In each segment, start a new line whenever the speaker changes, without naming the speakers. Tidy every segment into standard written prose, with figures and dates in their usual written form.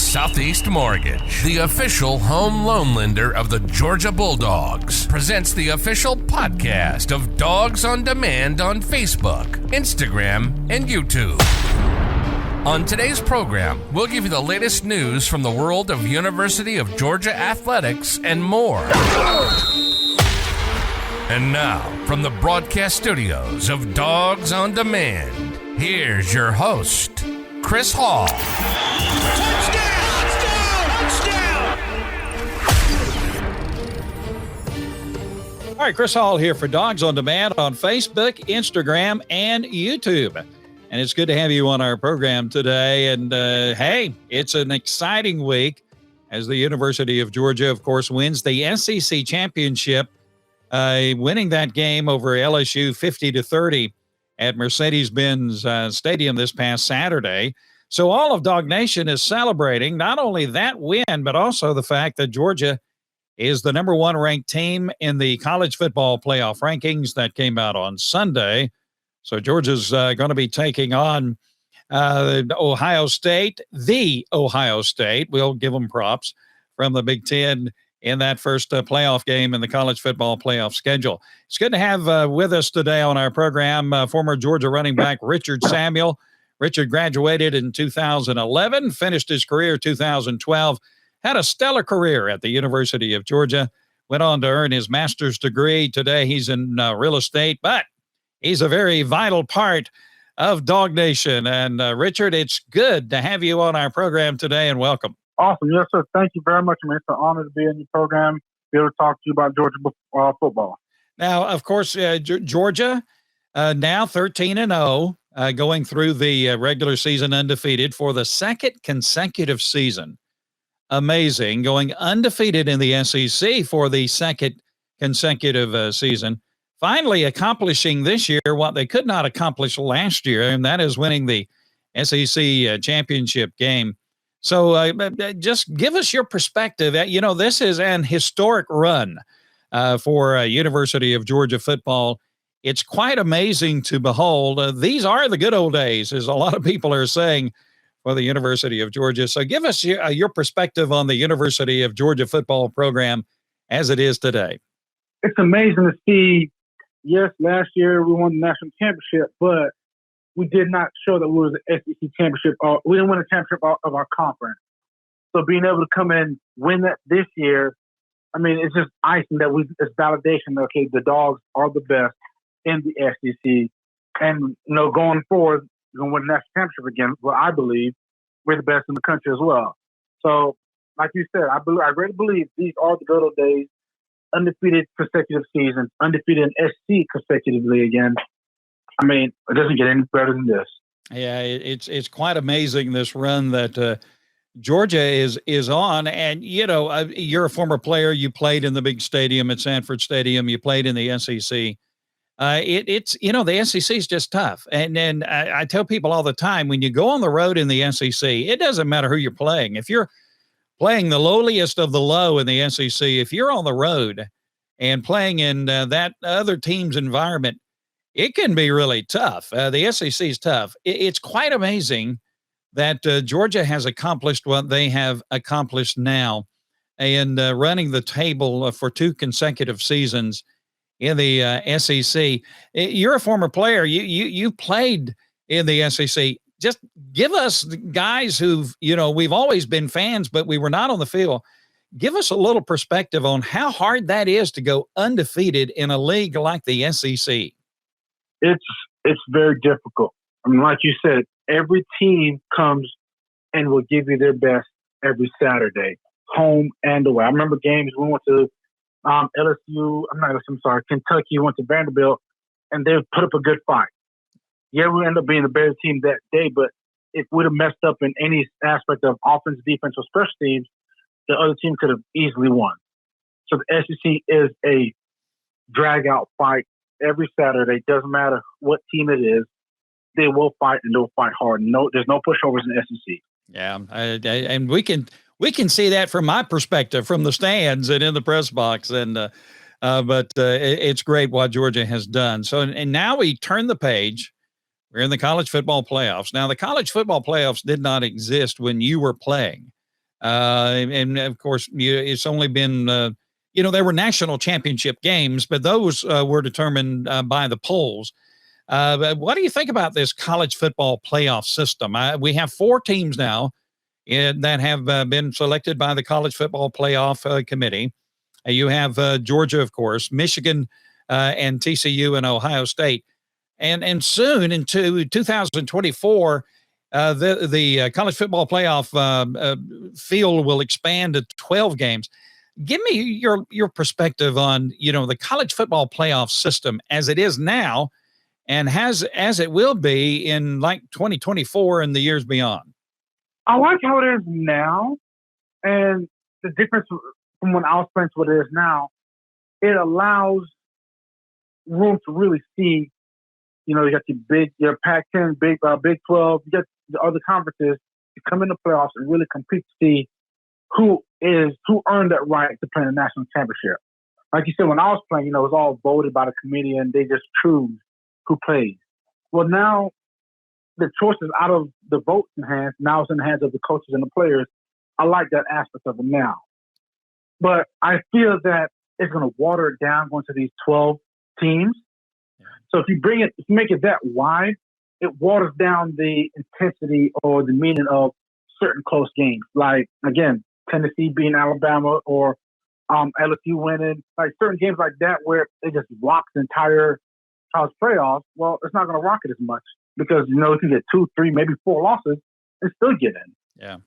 Southeast Mortgage, the official home loan lender of the Georgia Bulldogs, presents the official podcast of Dogs on Demand on Facebook, Instagram, and YouTube. On today's program, we'll give you the latest news from the world of University of Georgia athletics and more. And now, from the broadcast studios of Dogs on Demand, here's your host, Chris Hall.
All right, Chris Hall here for Dogs on Demand on Facebook, Instagram, and YouTube. And it's good to have you on our program today. And hey, it's an exciting week as the University of Georgia, of course, wins the SEC championship, winning that game over LSU 50-30 at Mercedes-Benz Stadium this past Saturday. So all of Dog Nation is celebrating not only that win, but also the fact that Georgia is the number one ranked team in the college football playoff rankings that came out on Sunday. So Georgia's going to be taking on Ohio State, the Ohio State. We'll give them props from the Big Ten in that first playoff game in the college football playoff schedule. It's good to have with us today on our program former Georgia running back Richard Samuel. Richard graduated in 2011, finished his career 2012, had a stellar career at the University of Georgia, went on to earn his master's degree. Today he's in real estate, but he's a very vital part of Dog Nation. And Richard, it's good to have you on our program today, and welcome.
Awesome. Yes, sir. Thank you very much, man. It's an honor to be in your program, be able to talk to you about Georgia football.
Now, of course, Georgia now 13-0, going through the regular season undefeated for the second consecutive season. Amazing. Going undefeated in the SEC for the second consecutive season. Finally accomplishing this year what they could not accomplish last year, and that is winning the SEC championship game. So just give us your perspective. You know, this is an historic run for University of Georgia football. It's quite amazing to behold. These are the good old days, as a lot of people are saying, for the University of Georgia. So give us your perspective on the University of Georgia football program as it is today.
It's amazing to see. Yes, last year we won the national championship, but we did not show that we were the SEC championship. We didn't win a championship of our conference. So being able to come in, win that this year, I mean, it's just icing that it's validation that, okay, the Dogs are the best in the SEC. And, you know, going forward, we're going to win the national championship again. Well, I believe we're the best in the country as well. So, like you said, I really believe these are the good old days. Undefeated consecutive seasons, undefeated in SC consecutively again. I mean, it doesn't get any better than this.
Yeah, it's quite amazing, this run that Georgia is on. And, you know, you're a former player. You played in the big stadium at Sanford Stadium. You played in the SEC. It's, you know, the SEC is just tough. And then I tell people all the time, when you go on the road in the SEC, it doesn't matter who you're playing. If you're playing the lowliest of the low in the SEC, if you're on the road and playing in that other team's environment, it can be really tough. The SEC is tough. It's quite amazing that Georgia has accomplished what they have accomplished now and running the table for two consecutive seasons in the SEC. You're a former player. You played in the SEC. Just give us guys who've, you know, we've always been fans, but we were not on the field. Give us a little perspective on how hard that is to go undefeated in a league like the SEC.
It's very difficult. I mean, like you said, every team comes and will give you their best every Saturday, home and away. I remember games we went to LSU. Kentucky, went to Vanderbilt, and they put up a good fight. Yeah, we ended up being the better team that day, but if we'd have messed up in any aspect of offense, defense, or special teams, the other team could have easily won. So the SEC is a drag-out fight every Saturday. Doesn't matter what team it is. They will fight, and they'll fight hard. There's no pushovers in the SEC.
Yeah, and we can see that from my perspective, from the stands and in the press box. And but it's great what Georgia has done. So, and now we turn the page. We're in the college football playoffs. Now, the college football playoffs did not exist when you were playing. And of course, it's only been, there were national championship games, but those were determined by the polls. But what do you think about this college football playoff system? We have 4 teams now that have been selected by the College Football Playoff Committee. You have Georgia, of course, Michigan, and TCU and Ohio State. And soon into 2024, the college football playoff field will expand to 12 games. Give me your perspective on, the college football playoff system as it is now and as it will be in like 2024 and the years beyond.
I like how it is now, and the difference from when I was playing to what it is now, it allows room to really see, you got your Pac-10, Big 12, you got the other conferences to come in the playoffs and really compete to see who earned that right to play in the national championship. Like you said, when I was playing, it was all voted by the committee and they just choose who plays. Well, now the choice is out of the votes in hands. Now it's in the hands of the coaches and the players. I like that aspect of it now. But I feel that it's going to water it down going to these 12 teams. So if you make it that wide, it waters down the intensity or the meaning of certain close games. Like, again, Tennessee beating Alabama or LSU winning, like certain games like that where it just rocks the entire college playoffs. Well, it's not going to rock it as much because, you can get 2, 3, maybe 4 losses and still get in.
Yeah.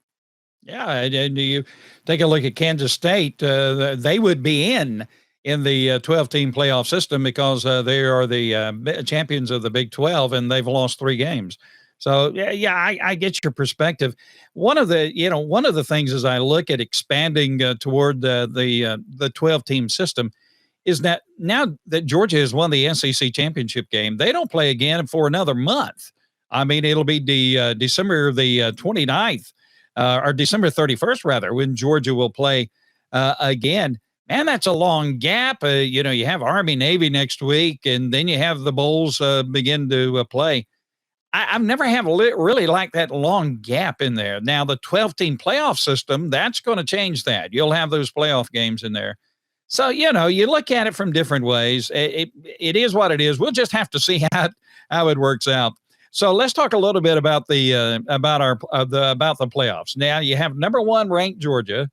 Yeah. And you take a look at Kansas State, they would be in the 12-team playoff system because they are the champions of the Big 12 and they've lost 3 games. So I get your perspective. One of the things as I look at expanding toward the 12-team system is that now that Georgia has won the SEC championship game, they don't play again for another month. I mean, it'll be December the 29th or December 31st, rather, when Georgia will play again. And that's a long gap. You have Army, Navy next week, and then you have the Bulls begin to play. I've never really liked that long gap in there. Now, the 12-team playoff system, that's going to change that. You'll have those playoff games in there. So, you look at it from different ways. It is what it is. We'll just have to see how it works out. So let's talk a little bit about about the playoffs. Now, you have number 1 ranked Georgia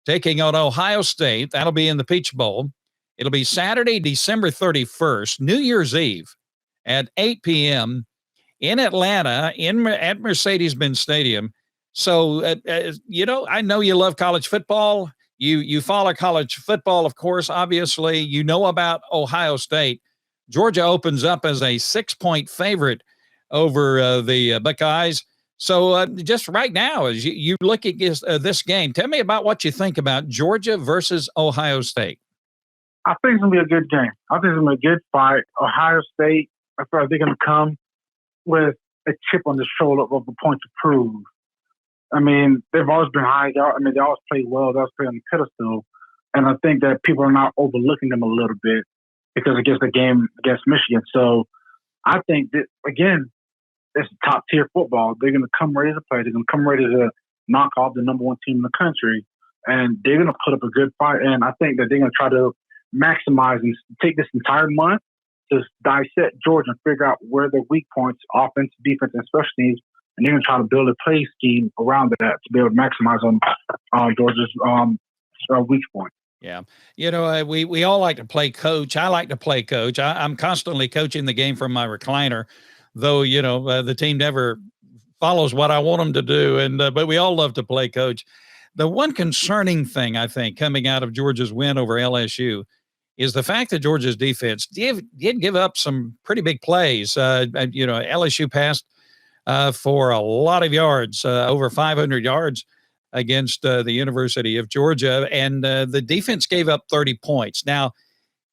taking on Ohio State. That'll be in the Peach Bowl. It'll be Saturday, December 31st, New Year's Eve at 8 p.m. in Atlanta at Mercedes-Benz Stadium. So, I know you love college football. You follow college football, of course, obviously. You know about Ohio State. Georgia opens up as a 6-point favorite over the Buckeyes. So just right now, as you look at this game, tell me about what you think about Georgia versus Ohio State.
I think it's going to be a good game. I think it's going to be a good fight. Ohio State, I feel like they're going to come with a chip on the shoulder of a point to prove. I mean, they've always been high. They always play well. They always play on the pedestal. And I think that people are now overlooking them a little bit because against the game against Michigan. So I think that, again, it's top-tier football. They're going to come ready to play. They're going to come ready to knock off the number 1 team in the country. And they're going to put up a good fight. And I think that they're going to try to maximize and take this entire month to dissect Georgia and figure out where their weak points, offense, defense, and special teams, and they're going to try to build a play scheme around that to be able to maximize on Georgia's weak point.
Yeah. We all like to play coach. I like to play coach. I'm constantly coaching the game from my recliner, though, the team never follows what I want them to do. But we all love to play coach. The one concerning thing, I think, coming out of Georgia's win over LSU is the fact that Georgia's defense did give up some pretty big plays. LSU passed for a lot of yards, over 500 yards against the University of Georgia, and the defense gave up 30 points. Now,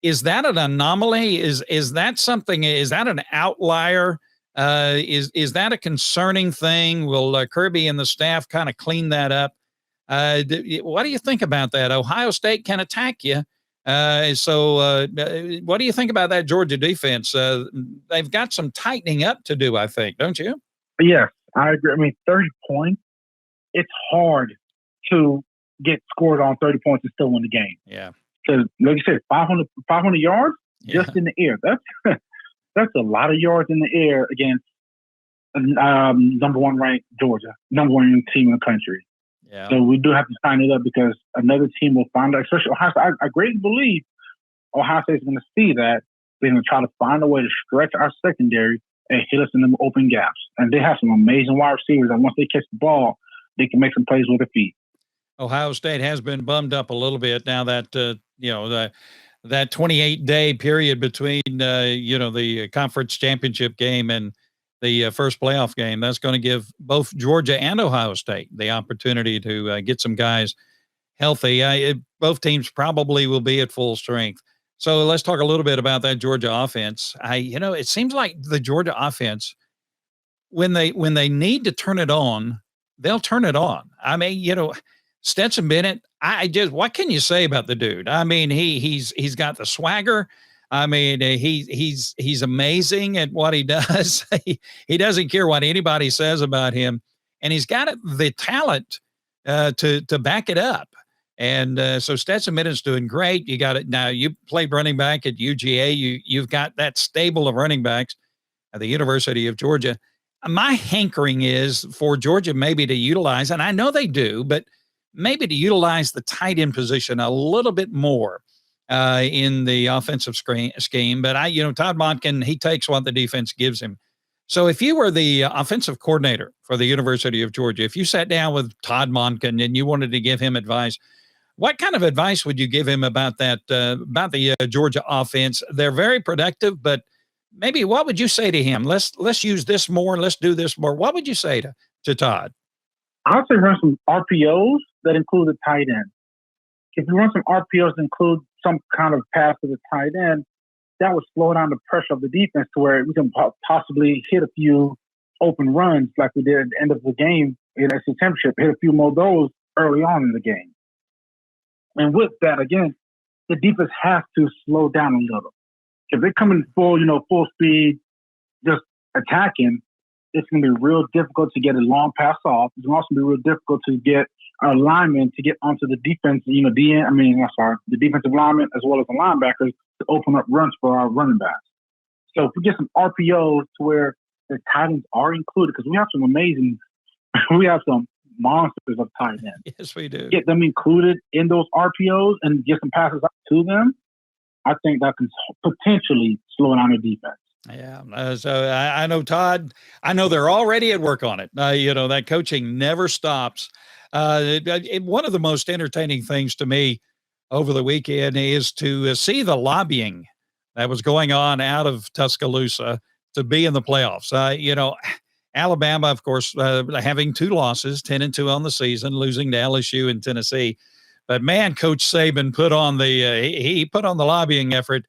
is that an anomaly? Is that something? Is that an outlier? Is that a concerning thing? Will Kirby and the staff kind of clean that up? What do you think about that? Ohio State can attack you. So what do you think about that Georgia defense? They've got some tightening up to do, I think, don't you?
Yes, I agree. I mean, 30 points, it's hard to get scored on 30 points and still win the game.
Yeah.
Because, like you said, 500 yards just in the air. That's a lot of yards in the air against number one ranked Georgia, number one team in the country.
Yeah.
So we do have to sign it up because another team will find out, especially Ohio State. I greatly believe Ohio State is going to see that. They're going to try to find a way to stretch our secondary and hit us in the open gaps. And they have some amazing wide receivers. And once they catch the ball, they can make some plays with their feet.
Ohio State has been bummed up a little bit now that, that 28-day period between, the conference championship game and the first playoff game. That's going to give both Georgia and Ohio State the opportunity to get some guys healthy. Both teams probably will be at full strength. So let's talk a little bit about that Georgia offense. It seems like the Georgia offense, when they need to turn it on, they'll turn it on. I mean, Stetson Bennett, what can you say about the dude? I mean, he's got the swagger. I mean, he's amazing at what he does. He doesn't care what anybody says about him, and he's got the talent to back it up. And so Stetson Bennett's doing great. You got it now. You played running back at UGA. You've got that stable of running backs at the University of Georgia. My hankering is for Georgia maybe to utilize, and I know they do, but maybe to utilize the tight end position a little bit more in the offensive scheme. But Todd Monken, he takes what the defense gives him. So if you were the offensive coordinator for the University of Georgia, if you sat down with Todd Monken and you wanted to give him advice, what kind of advice would you give him about that, about the Georgia offense? They're very productive, but maybe what would you say to him? Let's use this more. Let's do this more. What would you say to Todd?
I would say run some RPOs that include the tight end. If you run some RPOs that include some kind of pass to the tight end, that would slow down the pressure of the defense to where we can possibly hit a few open runs like we did at the end of the game in the SEC Championship, hit a few more of those early on in the game. And with that, again, the defense has to slow down a little. If they're coming full speed, just attacking, it's going to be real difficult to get a long pass off. It's also going to be real difficult to get our linemen to get onto the defense, the defensive linemen as well as the linebackers to open up runs for our running backs. So if we get some RPOs to where the tight ends are included, because we have some monsters of tight ends.
Yes, we do.
Get them included in those RPOs and get some passes out to them. I think that can potentially slow down the defense.
Yeah. So I know Todd, I know they're already at work on it. That coaching never stops. One of the most entertaining things to me over the weekend is to see the lobbying that was going on out of Tuscaloosa to be in the playoffs. Alabama, of course, having 2 losses, 10-2 on the season, losing to LSU and Tennessee. But man, Coach Saban put on the lobbying effort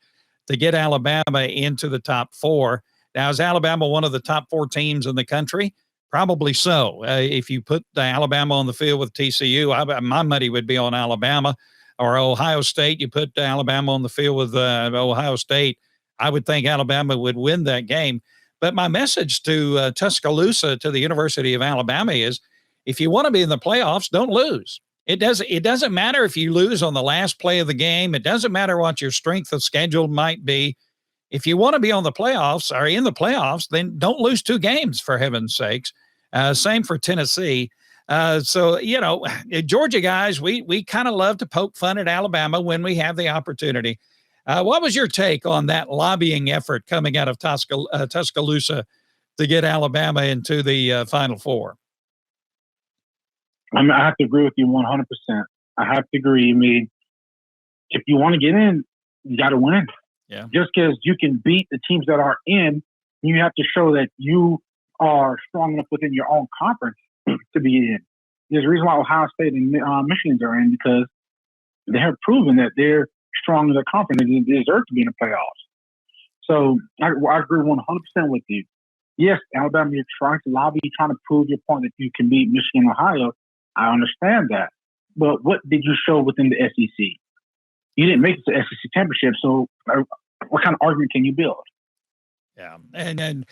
to get Alabama into the top 4. Now, is Alabama one of the top 4 teams in the country? Probably so. If you put Alabama on the field with TCU, my money would be on Alabama. Or Ohio State, you put Alabama on the field with Ohio State, I would think Alabama would win that game. But my message to Tuscaloosa, to the University of Alabama, is if you want to be in the playoffs, don't lose. It doesn't matter if you lose on the last play of the game. It doesn't matter what your strength of schedule might be. If you want to be on the playoffs or in the playoffs, then don't lose 2 games, for heaven's sakes. Same for Tennessee. Georgia guys, we kind of love to poke fun at Alabama when we have the opportunity. What was your take on that lobbying effort coming out of Tuscaloosa to get Alabama into the Final Four?
I have to agree with you 100%. I have to agree. I mean, if you want to get in, you got to win.
Yeah. Just
because you can beat the teams that are in, you have to show that you are strong enough within your own conference to be in. There's a reason why Ohio State and Michigan are in, because they have proven that they're strong in their conference and they deserve to be in the playoffs. So I agree 100% with you. Yes, Alabama, you're trying to lobby, you're trying to prove your point that you can beat Michigan and Ohio. I understand that. But what did you show within the SEC? You didn't make it to the SEC championship, so what kind of argument can you build?
Yeah. And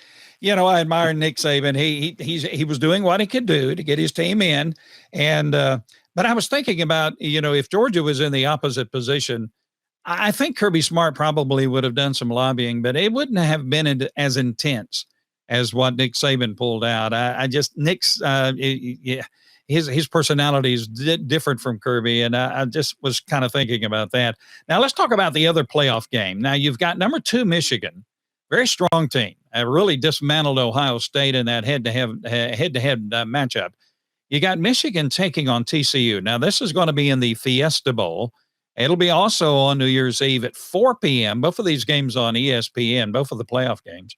I admire Nick Saban. He was doing what he could do to get his team in. And, but I was thinking about, if Georgia was in the opposite position, I think Kirby Smart probably would have done some lobbying, but it wouldn't have been as intense as what Nick Saban pulled out. I just, yeah, his personality is different from Kirby. And I just was kind of thinking about that. Now let's talk about the other playoff game. Now you've got number 2, Michigan. Very strong team. Really dismantled Ohio State in that head-to-head matchup. You got Michigan taking on TCU. Now, this is going to be in the Fiesta Bowl. It'll be also on New Year's Eve at 4 p.m. Both of these games on ESPN, both of the playoff games.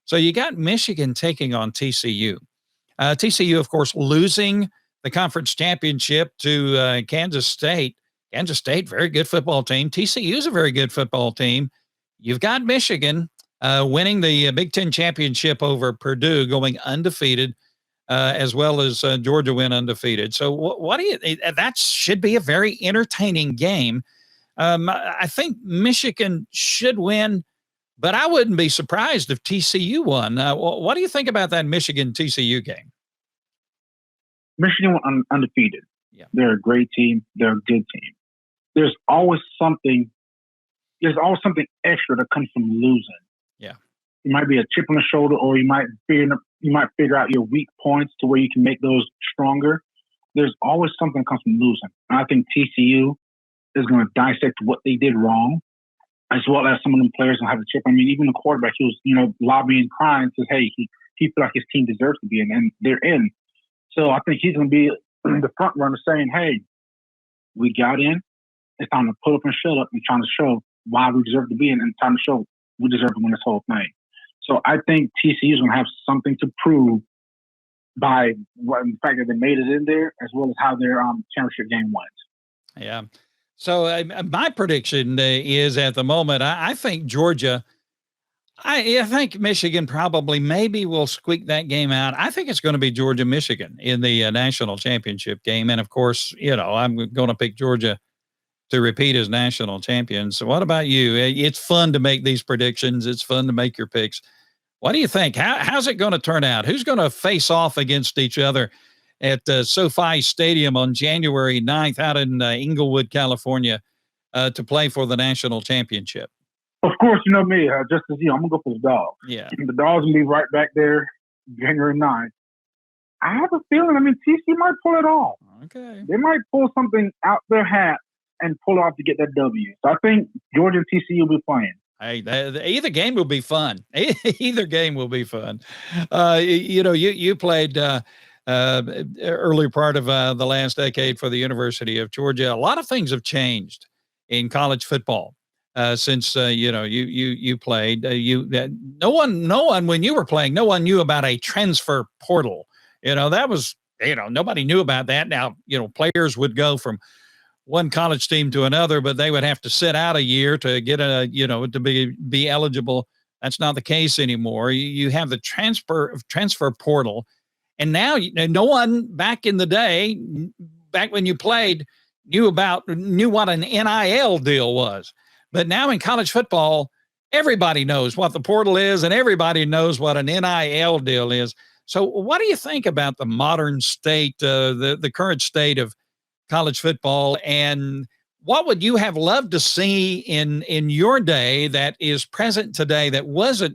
So you got Michigan taking on TCU. TCU, of course, losing the conference championship to Kansas State. Kansas State, very good football team. TCU is a very good football team. You've got Michigan winning the Big Ten championship over Purdue, going undefeated, as well as Georgia went undefeated. So what do you? That should be a very entertaining game. I think Michigan should win, but I wouldn't be surprised if TCU won. What do you think about that Michigan TCU game?
Michigan went undefeated.
Yeah,
they're a great team. They're a good team. There's always something extra that comes from losing.
Yeah.
It might be a chip on the shoulder, or you might figure out your weak points to where you can make those stronger. There's always something that comes from losing. And I think TCU is going to dissect what they did wrong, as well as some of them players will have a chip. I mean, even the quarterback, he was, lobbying, crying, says, hey, he feels like his team deserves to be in, and they're in. So I think he's going to be the front runner saying, hey, we got in. It's time to pull up and shut up and trying to show why we deserve to be in, and it's time to show we deserve to win this whole thing. So I think TCU is going to have something to prove by the fact that they made it in there, as well as how their championship game went.
Yeah. So my prediction is at the moment, I think Georgia, I think Michigan probably maybe will squeak that game out. I think it's going to be Georgia-Michigan in the national championship game. And of course, I'm going to pick Georgia to repeat as national champions. So what about you? It's fun to make these predictions. It's fun to make your picks. What do you think? How's it going to turn out? Who's going to face off against each other at SoFi Stadium on January 9th out in Inglewood, California, to play for the national championship?
Of course, you know me, just as you, I'm going to go for the Dogs.
Yeah.
The Dogs will be right back there January 9th. I have a feeling, TC might pull it off.
Okay.
They might pull something out their hat and pull off to get that W. So I think Georgia and TCU will be playing.
Hey, either game will be fun. Either game will be fun. You played early part of the last decade for the University of Georgia. A lot of things have changed in college football since you played. No one when you were playing, no one knew about a transfer portal. That was nobody knew about that. Now players would go from one college team to another, but they would have to sit out a year to get to be eligible. That's not the case anymore. You have the transfer portal, and now no one back in the day, back when you played, knew what an NIL deal was. But now in college football, everybody knows what the portal is, and everybody knows what an NIL deal is. So, what do you think about the modern state, the current state of college football, and what would you have loved to see in your day that is present today that wasn't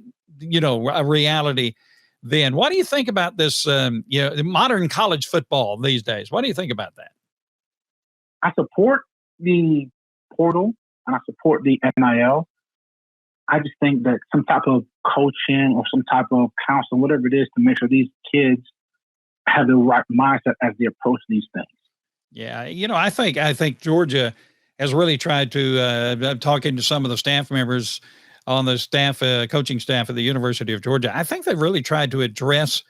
a reality then? What do you think about this modern college football these days? What do you think about that?
I support the portal and I support the NIL. I just think that some type of coaching or some type of counseling, whatever it is, to make sure these kids have the right mindset as they approach these things.
Yeah, I think Georgia has really tried to, talking to some of the staff members on the staff, coaching staff at the University of Georgia, I think they've really tried to address,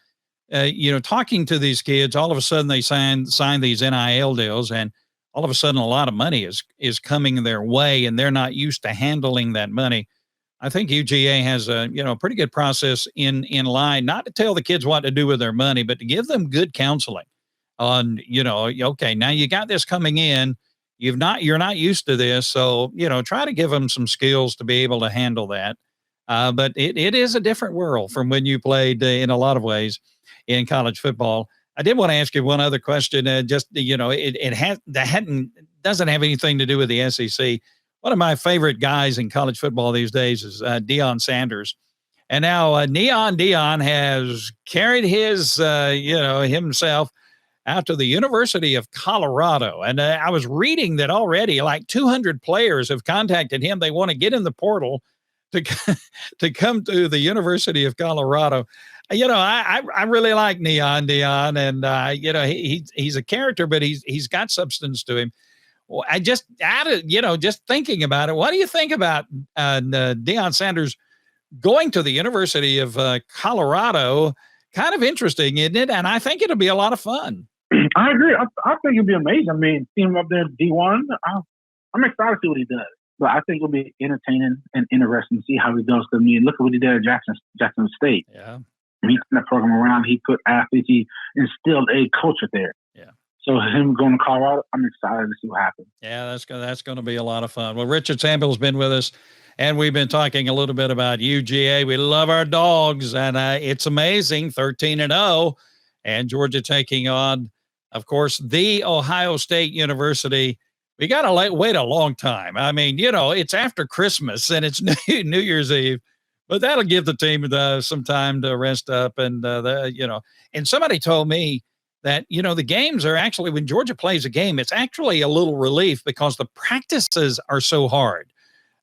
talking to these kids. All of a sudden they sign these NIL deals, and all of a sudden a lot of money is coming their way, and they're not used to handling that money. I think UGA has a pretty good process in line, not to tell the kids what to do with their money, but to give them good counseling on, okay, now you got this coming in, you're not used to this. So, try to give them some skills to be able to handle that. But it is a different world from when you played in a lot of ways in college football. I did want to ask you one other question. Doesn't have anything to do with the SEC. One of my favorite guys in college football these days is Deion Sanders. And now Neon Deion has carried his, himself out to the University of Colorado. And I was reading that already like 200 players have contacted him. They want to get in the portal to come to the University of Colorado. I really like Neon Deion, and he's a character, but he's got substance to him. Well, just thinking about it, what do you think about Deion Sanders going to the University of Colorado? Kind of interesting, isn't it? And I think it'll be a lot of fun.
I agree. I think it'll be amazing. I mean, seeing him up there in D1, I'm excited to see what he does. But I think it'll be entertaining and interesting to see how he does. I mean, look at what he did at Jackson State.
Yeah.
He turned that program around. He put athletes. He instilled a culture there.
Yeah.
So him going to Colorado, I'm excited to see what happens.
Yeah, that's going to be a lot of fun. Well, Richard Samuel's been with us, and we've been talking a little bit about UGA. We love our dogs, and it's amazing, 13-0, and Georgia taking on, of course, the Ohio State University. We got to wait a long time. I mean, it's after Christmas, and it's New Year's Eve, but that'll give the team some time to rest up. And, and somebody told me that, the games are actually, when Georgia plays a game, it's actually a little relief because the practices are so hard.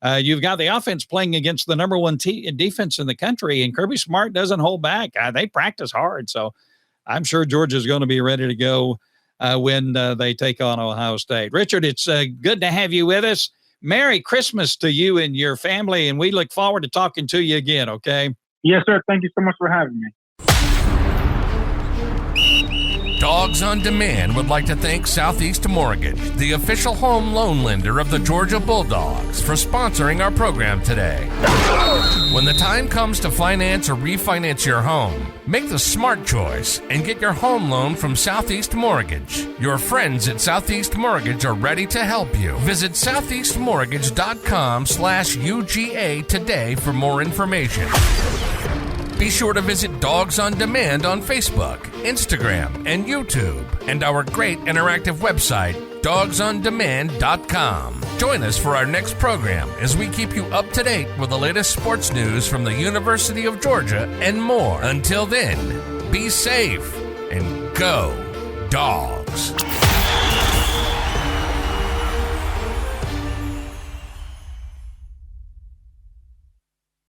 You've got the offense playing against the number one defense in the country, and Kirby Smart doesn't hold back. They practice hard. So I'm sure Georgia's going to be ready to go when they take on Ohio State. Richard, it's good to have you with us. Merry Christmas to you and your family, and we look forward to talking to you again, okay?
Yes, sir. Thank you so much for having me.
Dogs on Demand would like to thank Southeast Mortgage, the official home loan lender of the Georgia Bulldogs, for sponsoring our program today. When the time comes to finance or refinance your home, make the smart choice and get your home loan from Southeast Mortgage. Your friends at Southeast Mortgage are ready to help you. Visit southeastmortgage.com/UGA today for more information. Be sure to visit Dogs on Demand on Facebook, Instagram, and YouTube, and our great interactive website, dogsondemand.com. Join us for our next program as we keep you up to date with the latest sports news from the University of Georgia and more. Until then, be safe and go Dogs.